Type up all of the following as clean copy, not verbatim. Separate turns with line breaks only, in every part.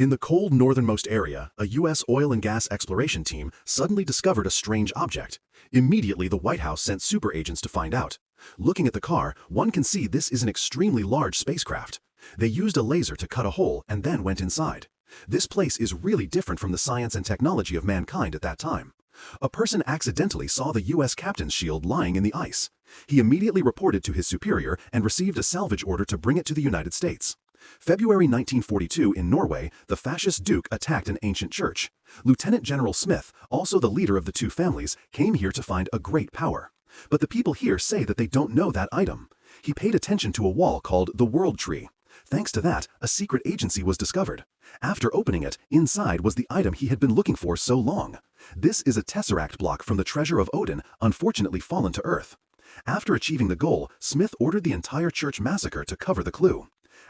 In the cold northernmost area, a U.S. oil and gas exploration team suddenly discovered a strange object. Immediately, the White House sent super agents to find out. Looking at the car, one can see this is an extremely large spacecraft. They used a laser to cut a hole and then went inside. This place is really different from the science and technology of mankind at that time. A person accidentally saw the U.S. captain's shield lying in the ice. He immediately reported to his superior and received a salvage order to bring it to the United States. February 1942 in Norway, the fascist Duke attacked an ancient church. Lieutenant General Smith, also the leader of the two families, came here to find a great power. But the people here say that they don't know that item. He paid attention to a wall called the World Tree. Thanks to that, a secret agency was discovered. After opening it, inside was the item he had been looking for so long. This is a Tesseract block from the treasure of Odin, unfortunately fallen to Earth. After achieving the goal, Smith ordered the entire church massacre to cover the clue.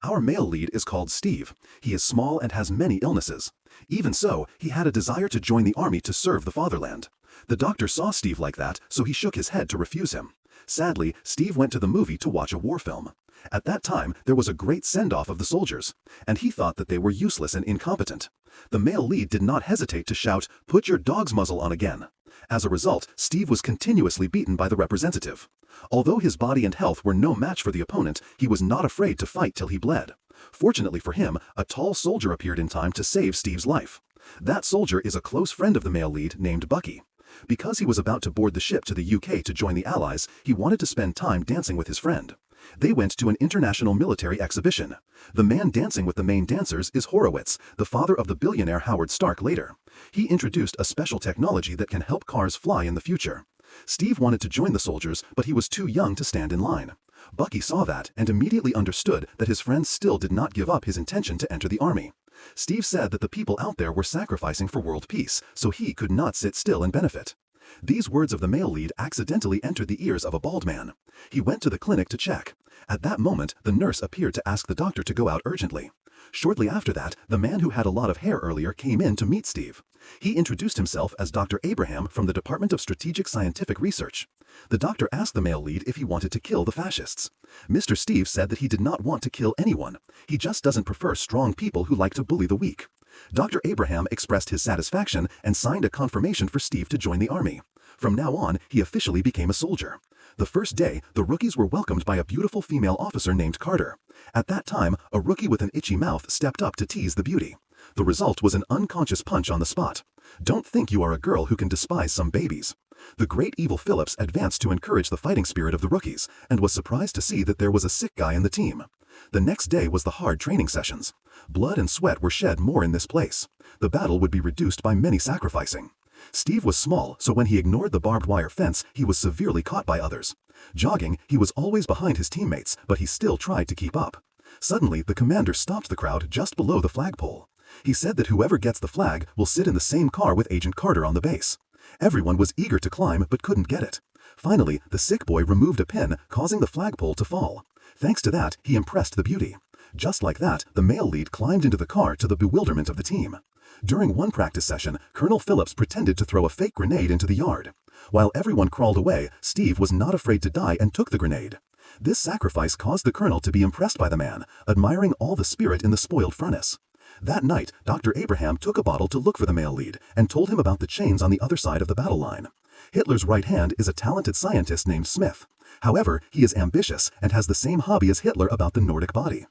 Our male lead is called Steve. He is small and has many illnesses. Even so, he had a desire to join the army to serve the fatherland. The doctor saw Steve like that, so he shook his head to refuse him. Sadly, Steve went to the movie to watch a war film. At that time, there was a great send-off of the soldiers, and he thought that they were useless and incompetent. The male lead did not hesitate to shout, "Put your dog's muzzle on again." As a result, Steve was continuously beaten by the representative. Although his body and health were no match for the opponent, he was not afraid to fight till he bled. Fortunately for him, a tall soldier appeared in time to save Steve's life. That soldier is a close friend of the male lead named Bucky. Because he was about to board the ship to the UK to join the Allies, he wanted to spend time dancing with his friend. They went to an international military exhibition. The man dancing with the main dancers is Horowitz, the father of the billionaire Howard Stark later. He introduced a special technology that can help cars fly in the future. Steve wanted to join the soldiers, but he was too young to stand in line. Bucky saw that and immediately understood that his friend still did not give up his intention to enter the army. Steve said that the people out there were sacrificing for world peace, so he could not sit still and benefit. These words of the male lead accidentally entered the ears of a bald man. He went to the clinic to check. At that moment, the nurse appeared to ask the doctor to go out urgently. Shortly after that, the man who had a lot of hair earlier came in to meet Steve. He introduced himself as Dr. Abraham from the Department of Strategic Scientific Research. The doctor asked the male lead if he wanted to kill the fascists. Mr. Steve said that he did not want to kill anyone. He just doesn't prefer strong people who like to bully the weak. Dr. Abraham expressed his satisfaction and signed a confirmation for Steve to join the army. From now on, he officially became a soldier. The first day, the rookies were welcomed by a beautiful female officer named Carter. At that time, a rookie with an itchy mouth stepped up to tease the beauty. The result was an unconscious punch on the spot. Don't think you are a girl who can despise some babies. The great evil Phillips advanced to encourage the fighting spirit of the rookies, and was surprised to see that there was a sick guy in the team. The next day was the hard training sessions. Blood and sweat were shed more in this place. The battle would be reduced by many sacrificing. Steve was small, so when he ignored the barbed wire fence, he was severely caught by others. Jogging, he was always behind his teammates, but he still tried to keep up. Suddenly, the commander stopped the crowd just below the flagpole. He said that whoever gets the flag will sit in the same car with Agent Carter on the base. Everyone was eager to climb but couldn't get it. Finally, the sick boy removed a pin, causing the flagpole to fall. Thanks to that, he impressed the beauty. Just like that, the male lead climbed into the car to the bewilderment of the team. During one practice session, Colonel Phillips pretended to throw a fake grenade into the yard. While everyone crawled away, Steve was not afraid to die and took the grenade. This sacrifice caused the colonel to be impressed by the man, admiring all the spirit in the spoiled furnace. That night, Dr. Abraham took a bottle to look for the male lead and told him about the chains on the other side of the battle line. Hitler's right hand is a talented scientist named Smith. However, he is ambitious and has the same hobby as Hitler about the Nordic body.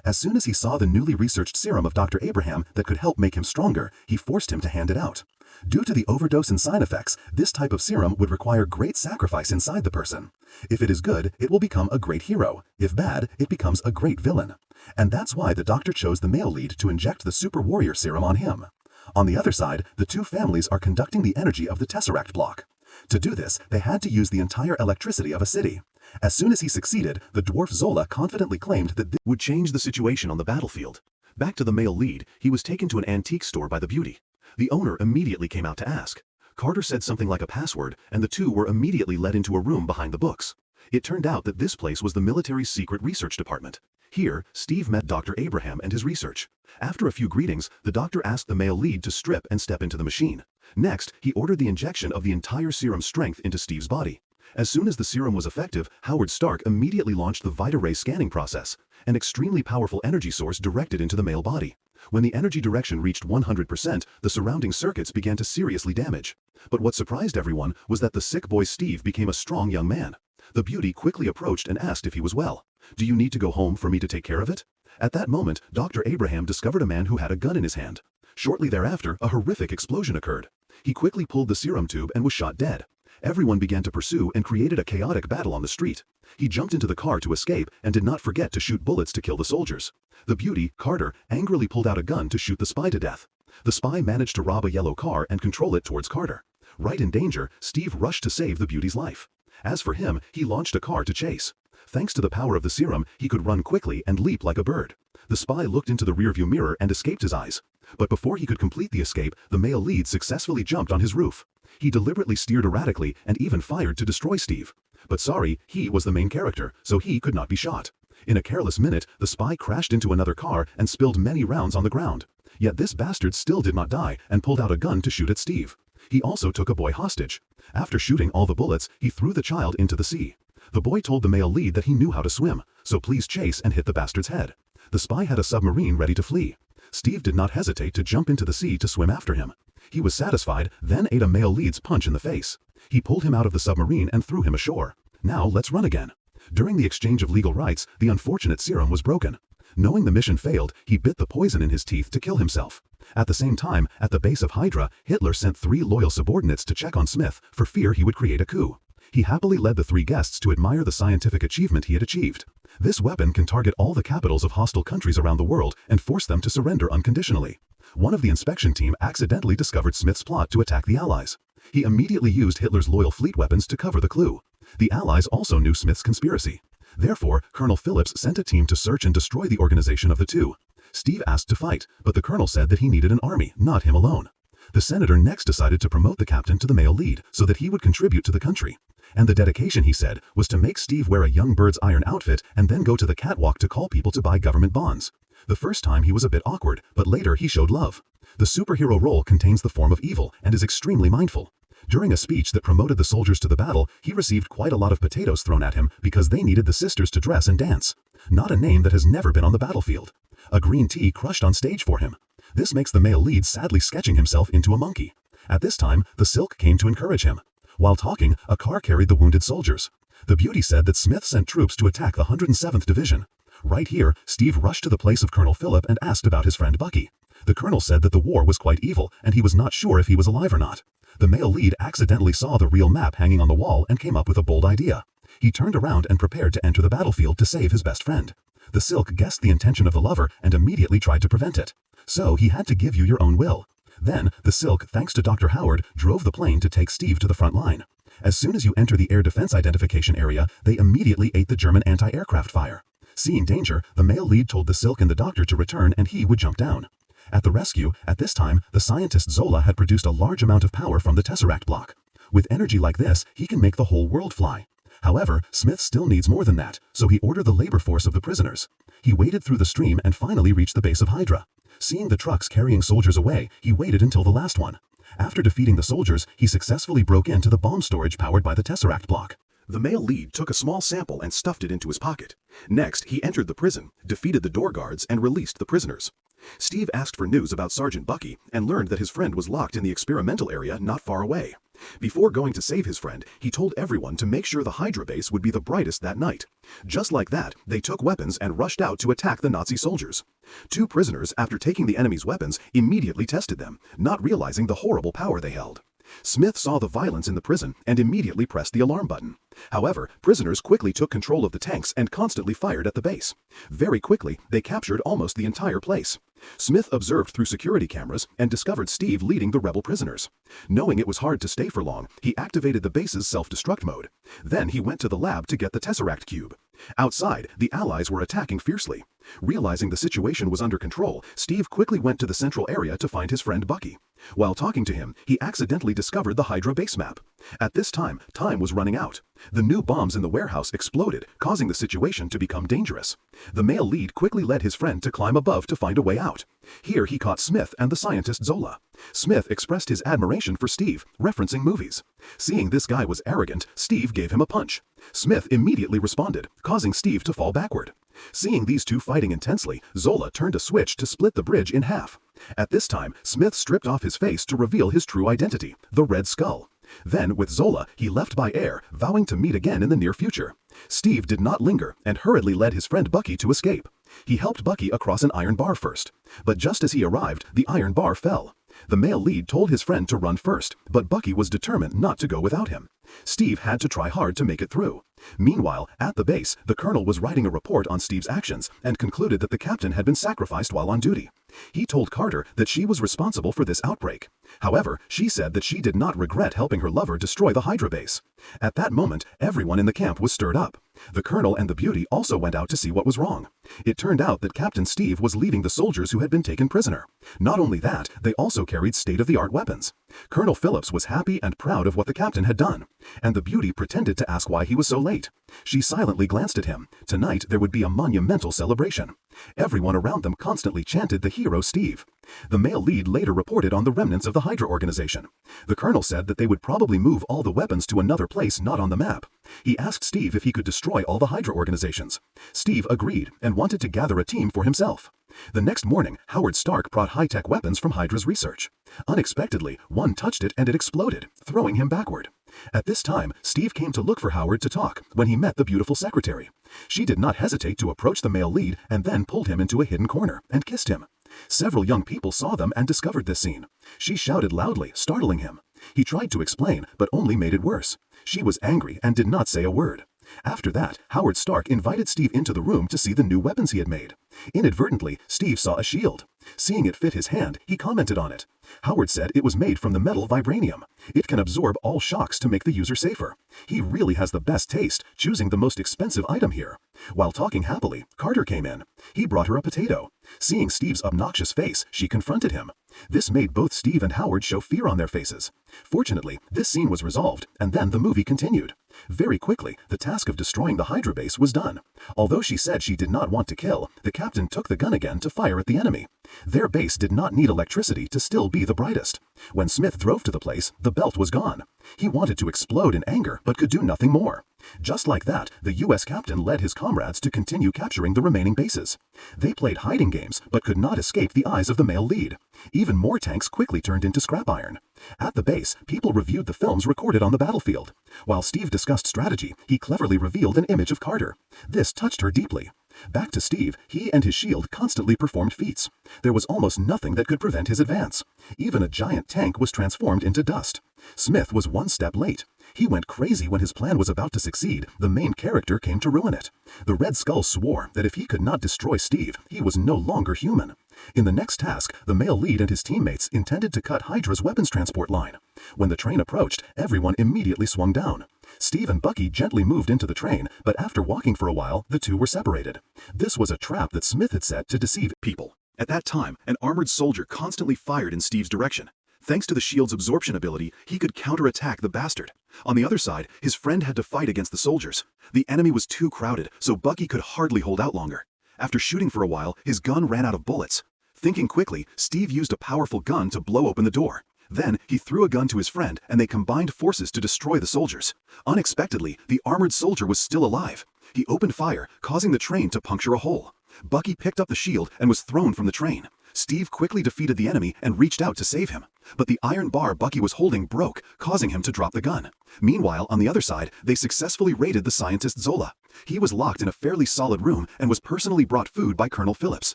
As soon as he saw the newly researched serum of Dr. Abraham that could help make him stronger, he forced him to hand it out. Due to the overdose and side effects, this type of serum would require great sacrifice inside the person. If it is good, it will become a great hero. If bad, it becomes a great villain. And that's why the doctor chose the male lead to inject the super warrior serum on him. On the other side, the two families are conducting the energy of the Tesseract block. To do this, they had to use the entire electricity of a city. As soon as he succeeded, the dwarf Zola confidently claimed that this would change the situation on the battlefield. Back to the male lead, he was taken to an antique store by the beauty. The owner immediately came out to ask. Carter said something like a password, and the two were immediately led into a room behind the books. It turned out that this place was the military's secret research department. Here, Steve met Dr. Abraham and his research. After a few greetings, the doctor asked the male lead to strip and step into the machine. Next, he ordered the injection of the entire serum strength into Steve's body. As soon as the serum was effective, Howard Stark immediately launched the Vita Ray scanning process, an extremely powerful energy source directed into the male body. When the energy direction reached 100%, the surrounding circuits began to seriously damage. But what surprised everyone was that the sick boy Steve became a strong young man. The beauty quickly approached and asked if he was well. "Do you need to go home for me to take care of it?" At that moment, Dr. Abraham discovered a man who had a gun in his hand. Shortly thereafter, a horrific explosion occurred. He quickly pulled the serum tube and was shot dead. Everyone began to pursue and created a chaotic battle on the street. He jumped into the car to escape and did not forget to shoot bullets to kill the soldiers. The beauty, Carter, angrily pulled out a gun to shoot the spy to death. The spy managed to rob a yellow car and control it towards Carter. Right in danger, Steve rushed to save the beauty's life. As for him, he launched a car to chase. Thanks to the power of the serum, he could run quickly and leap like a bird. The spy looked into the rearview mirror and escaped his eyes. But before he could complete the escape, the male lead successfully jumped on his roof. He deliberately steered erratically and even fired to destroy Steve. But sorry, he was the main character, so he could not be shot. In a careless minute, the spy crashed into another car and spilled many rounds on the ground. Yet this bastard still did not die and pulled out a gun to shoot at Steve. He also took a boy hostage. After shooting all the bullets, he threw the child into the sea. The boy told the male lead that he knew how to swim, so please chase and hit the bastard's head. The spy had a submarine ready to flee. Steve did not hesitate to jump into the sea to swim after him. He was satisfied, then ate a male lead's punch in the face. He pulled him out of the submarine and threw him ashore. Now let's run again. During the exchange of legal rights, the unfortunate serum was broken. Knowing the mission failed, he bit the poison in his teeth to kill himself. At the same time, at the base of Hydra, Hitler sent 3 loyal subordinates to check on Smith for fear he would create a coup. He happily led the 3 guests to admire the scientific achievement he had achieved. This weapon can target all the capitals of hostile countries around the world and force them to surrender unconditionally. One of the inspection team accidentally discovered Smith's plot to attack the Allies. He immediately used Hitler's loyal fleet weapons to cover the clue. The Allies also knew Smith's conspiracy. Therefore, Colonel Phillips sent a team to search and destroy the organization of the two. Steve asked to fight, but the colonel said that he needed an army, not him alone. The senator next decided to promote the captain to the male lead so that he would contribute to the country. And the dedication, he said, was to make Steve wear a young bird's iron outfit and then go to the catwalk to call people to buy government bonds. The first time he was a bit awkward, but later he showed love. The superhero role contains the form of evil and is extremely mindful. During a speech that promoted the soldiers to the battle, he received quite a lot of potatoes thrown at him because they needed the sisters to dress and dance. Not a name that has never been on the battlefield. A green tea crushed on stage for him. This makes the male lead sadly sketching himself into a monkey. At this time, the Silk came to encourage him. While talking, a car carried the wounded soldiers. The beauty said that Smith sent troops to attack the 107th Division. Right here, Steve rushed to the place of Colonel Phillip and asked about his friend Bucky. The colonel said that the war was quite evil and he was not sure if he was alive or not. The male lead accidentally saw the real map hanging on the wall and came up with a bold idea. He turned around and prepared to enter the battlefield to save his best friend. The Silk guessed the intention of the lover and immediately tried to prevent it. So he had to give you your own will. Then, the Silk, thanks to Dr. Howard, drove the plane to take Steve to the front line. As soon as you enter the air defense identification area, they immediately ate the German anti-aircraft fire. Seeing danger, the male lead told the Silk and the doctor to return and he would jump down. At the rescue, at this time, the scientist Zola had produced a large amount of power from the Tesseract block. With energy like this, he can make the whole world fly. However, Smith still needs more than that, so he ordered the labor force of the prisoners. He waded through the stream and finally reached the base of Hydra. Seeing the trucks carrying soldiers away, he waited until the last one. After defeating the soldiers, he successfully broke into the bomb storage powered by the Tesseract block.
The male lead took a small sample and stuffed it into his pocket. Next, he entered the prison, defeated the door guards, and released the prisoners. Steve asked for news about Sergeant Bucky and learned that his friend was locked in the experimental area not far away. Before going to save his friend, he told everyone to make sure the Hydra base would be the brightest that night. Just like that, they took weapons and rushed out to attack the Nazi soldiers. 2 prisoners, after taking the enemy's weapons, immediately tested them, not realizing the horrible power they held. Smith saw the violence in the prison and immediately pressed the alarm button. However, prisoners quickly took control of the tanks and constantly fired at the base. Very quickly, they captured almost the entire place. Smith observed through security cameras and discovered Steve leading the rebel prisoners. Knowing it was hard to stay for long, he activated the base's self-destruct mode. Then he went to the lab to get the Tesseract cube. Outside, the Allies were attacking fiercely. Realizing the situation was under control, Steve quickly went to the central area to find his friend Bucky. While talking to him, he accidentally discovered the Hydra base map. At this time was running out. The new bombs in the warehouse exploded, causing the situation to become dangerous. The male lead quickly led his friend to climb above to find a way out. Here he caught Smith and the scientist Zola. Smith expressed his admiration for Steve, referencing movies. Seeing this guy was arrogant, Steve gave him a punch. Smith immediately responded, causing Steve to fall backward. Seeing these two fighting intensely, Zola turned a switch to split the bridge in half. At this time, Smith stripped off his face to reveal his true identity, the Red Skull. Then, with Zola, he left by air, vowing to meet again in the near future. Steve did not linger and hurriedly led his friend Bucky to escape. He helped Bucky across an iron bar first. But just as he arrived, the iron bar fell. The male lead told his friend to run first, but Bucky was determined not to go without him. Steve had to try hard to make it through. Meanwhile, at the base, the colonel was writing a report on Steve's actions and concluded that the captain had been sacrificed while on duty. He told Carter that she was responsible for this outbreak. However, she said that she did not regret helping her lover destroy the Hydra base. At that moment, everyone in the camp was stirred up. The colonel and the beauty also went out to see what was wrong. It turned out that Captain Steve was leaving the soldiers who had been taken prisoner. Not only that, they also carried state-of-the-art weapons. Colonel Phillips was happy and proud of what the captain had done, and the beauty pretended to ask why he was so late. She silently glanced at him. Tonight there would be a monumental celebration. Everyone around them constantly chanted the hero Steve. The male lead later reported on the remnants of the Hydra organization. The colonel said that they would probably move all the weapons to another place not on the map. He asked Steve if he could destroy all the Hydra organizations. Steve agreed and wanted to gather a team for himself. The next morning, Howard Stark brought high-tech weapons from Hydra's research. Unexpectedly, one touched it and it exploded, throwing him backward. At this time, Steve came to look for Howard to talk when he met the beautiful secretary. She did not hesitate to approach the male lead and then pulled him into a hidden corner and kissed him. Several young people saw them and discovered this scene. She shouted loudly, startling him. He tried to explain, but only made it worse. She was angry and did not say a word. After that, Howard Stark invited Steve into the room to see the new weapons he had made. Inadvertently, Steve saw a shield. Seeing it fit his hand, he commented on it. Howard said it was made from the metal vibranium. It can absorb all shocks to make the user safer. He really has the best taste, choosing the most expensive item here. While talking happily, Carter came in. He brought her a potato. Seeing Steve's obnoxious face, she confronted him. This made both Steve and Howard show fear on their faces. Fortunately, this scene was resolved, and then the movie continued. Very quickly, the task of destroying the Hydra base was done. Although she said she did not want to kill, the captain took the gun again to fire at the enemy. Their base did not need electricity to still be the brightest. When Smith drove to the place, the belt was gone. He wanted to explode in anger, but could do nothing more. Just like that, the U.S. captain led his comrades to continue capturing the remaining bases. They played hiding games, but could not escape the eyes of the male lead. Even more tanks quickly turned into scrap iron. At the base, people reviewed the films recorded on the battlefield. While Steve discussed strategy, he cleverly revealed an image of Carter. This touched her deeply. Back to Steve, he and his shield constantly performed feats. There was almost nothing that could prevent his advance. Even a giant tank was transformed into dust. Smith was one step late. He went crazy when his plan was about to succeed. The main character came to ruin it. The Red Skull swore that if he could not destroy Steve, he was no longer human. In the next task, the male lead and his teammates intended to cut Hydra's weapons transport line. When the train approached, everyone immediately swung down. Steve and Bucky gently moved into the train, but after walking for a while, the two were separated. This was a trap that Smith had set to deceive
people. At that time, an armored soldier constantly fired in Steve's direction. Thanks to the shield's absorption ability, he could counterattack the bastard. On the other side, his friend had to fight against the soldiers. The enemy was too crowded, so Bucky could hardly hold out longer. After shooting for a while, his gun ran out of bullets. Thinking quickly, Steve used a powerful gun to blow open the door. Then, he threw a gun to his friend, and they combined forces to destroy the soldiers. Unexpectedly, the armored soldier was still alive. He opened fire, causing the train to puncture a hole. Bucky picked up the shield and was thrown from the train. Steve quickly defeated the enemy and reached out to save him. But the iron bar Bucky was holding broke, causing him to drop the gun. Meanwhile, on the other side, they successfully raided the scientist Zola. He was locked in a fairly solid room and was personally brought food by Colonel Phillips.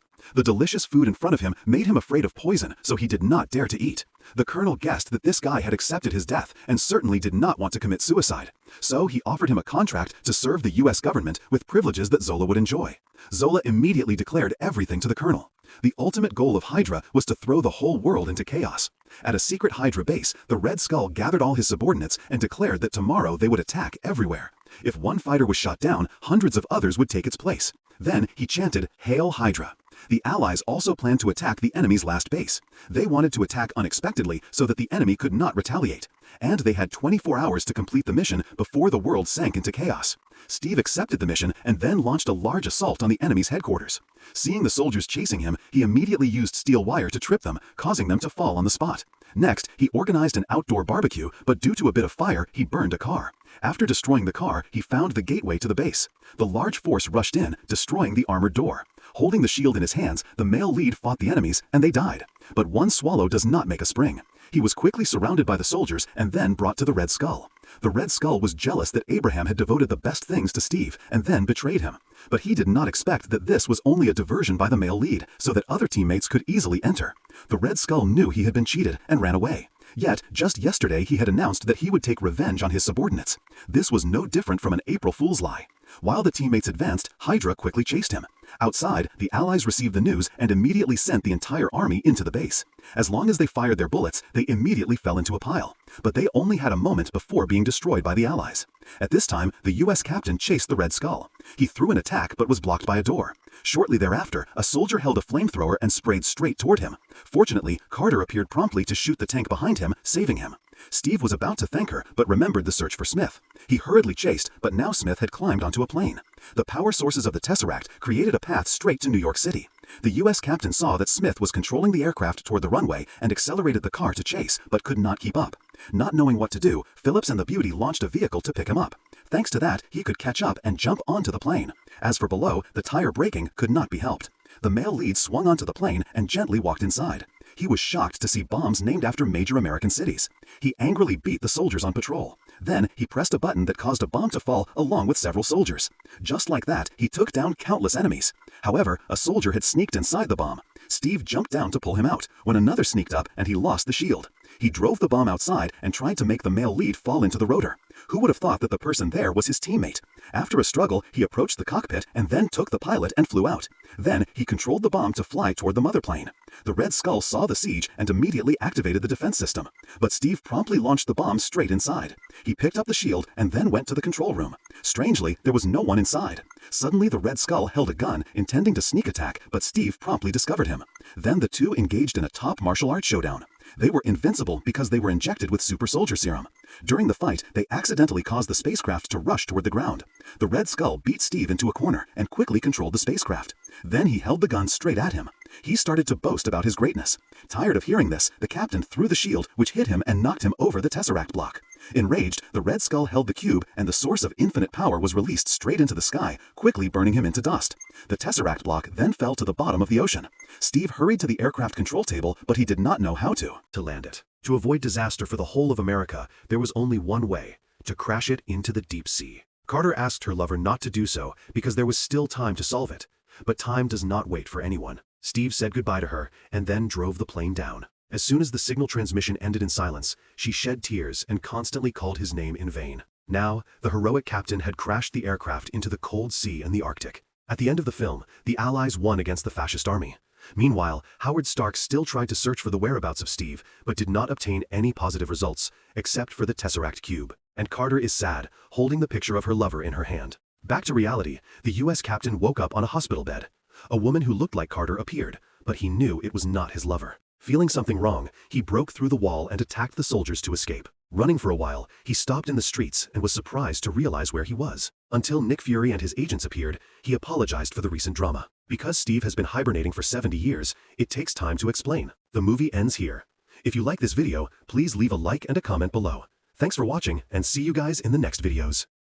The delicious food in front of him made him afraid of poison, so he did not dare to eat. The colonel guessed that this guy had accepted his death and certainly did not want to commit suicide. So he offered him a contract to serve the U.S. government with privileges that Zola would enjoy. Zola immediately declared everything to the colonel. The ultimate goal of Hydra was to throw the whole world into chaos. At a secret Hydra base, the Red Skull gathered all his subordinates and declared that tomorrow they would attack everywhere. If one fighter was shot down, hundreds of others would take its place. Then he chanted, "Hail Hydra."
The Allies also planned to attack the enemy's last base. They wanted to attack unexpectedly so that the enemy could not retaliate. And they had 24 hours to complete the mission before the world sank into chaos. Steve accepted the mission and then launched a large assault on the enemy's headquarters. Seeing the soldiers chasing him, he immediately used steel wire to trip them, causing them to fall on the spot. Next, he organized an outdoor barbecue, but due to a bit of fire, he burned a car. After destroying the car, he found the gateway to the base. The large force rushed in, destroying the armored door. Holding the shield in his hands, the male lead fought the enemies, and they died. But one swallow does not make a spring. He was quickly surrounded by the soldiers and then brought to the Red Skull. The Red Skull was jealous that Abraham had devoted the best things to Steve and then betrayed him. But he did not expect that this was only a diversion by the male lead so that other teammates could easily enter. The Red Skull knew he had been cheated and ran away. Yet, just yesterday he had announced that he would take revenge on his subordinates. This was no different from an April Fool's lie. While the teammates advanced, Hydra quickly chased him. Outside, the Allies received the news and immediately sent the entire army into the base. As long as they fired their bullets, they immediately fell into a pile. But they only had a moment before being destroyed by the Allies. At this time, the U.S. captain chased the Red Skull. He threw an attack but was blocked by a door. Shortly thereafter, a soldier held a flamethrower and sprayed straight toward him. Fortunately, Carter appeared promptly to shoot the tank behind him, saving him. Steve was about to thank her, but remembered the search for Smith. He hurriedly chased, but now Smith had climbed onto a plane. The power sources of the Tesseract created a path straight to New York City. The U.S. captain saw that Smith was controlling the aircraft toward the runway and accelerated the car to chase, but could not keep up. Not knowing what to do, Phillips and the Beauty launched a vehicle to pick him up. Thanks to that, he could catch up and jump onto the plane. As for below, the tire braking could not be helped. The male lead swung onto the plane and gently walked inside. He was shocked to see bombs named after major American cities. He angrily beat the soldiers on patrol. Then he pressed a button that caused a bomb to fall along with several soldiers. Just like that, he took down countless enemies. However, a soldier had sneaked inside the bomb. Steve jumped down to pull him out, when another sneaked up and he lost the shield. He drove the bomb outside and tried to make the male lead fall into the rotor. Who would have thought that the person there was his teammate? After a struggle, he approached the cockpit and then took the pilot and flew out. Then he controlled the bomb to fly toward the mother plane. The Red Skull saw the siege and immediately activated the defense system. But Steve promptly launched the bomb straight inside. He picked up the shield and then went to the control room. Strangely, there was no one inside. Suddenly, the Red Skull held a gun, intending to sneak attack, but Steve promptly discovered him. Then the two engaged in a top martial arts showdown. They were invincible because they were injected with super soldier serum. During the fight, they accidentally caused the spacecraft to rush toward the ground. The Red Skull beat Steve into a corner and quickly controlled the spacecraft. Then he held the gun straight at him. He started to boast about his greatness. Tired of hearing this, the captain threw the shield, which hit him and knocked him over the Tesseract block. Enraged, the Red Skull held the cube, and the source of infinite power was released straight into the sky, quickly burning him into dust. The Tesseract block then fell to the bottom of the ocean. Steve hurried to the aircraft control table, but he did not know how to land it. To avoid disaster for the whole of America, there was only one way: to crash it into the deep sea. Carter asked her lover not to do so because there was still time to solve it. But time does not wait for anyone. Steve said goodbye to her and then drove the plane down. As soon as the signal transmission ended in silence, she shed tears and constantly called his name in vain. Now, the heroic captain had crashed the aircraft into the cold sea and the Arctic. At the end of the film, the Allies won against the fascist army. Meanwhile, Howard Stark still tried to search for the whereabouts of Steve, but did not obtain any positive results, except for the Tesseract cube. And Carter is sad, holding the picture of her lover in her hand. Back to reality, the U.S. captain woke up on a hospital bed. A woman who looked like Carter appeared, but he knew it was not his lover. Feeling something wrong, he broke through the wall and attacked the soldiers to escape. Running for a while, he stopped in the streets and was surprised to realize where he was. Until Nick Fury and his agents appeared, he apologized for the recent drama. Because Steve has been hibernating for 70 years, it takes time to explain. The movie ends here. If you like this video, please leave a like and a comment below. Thanks for watching, and see you guys in the next videos.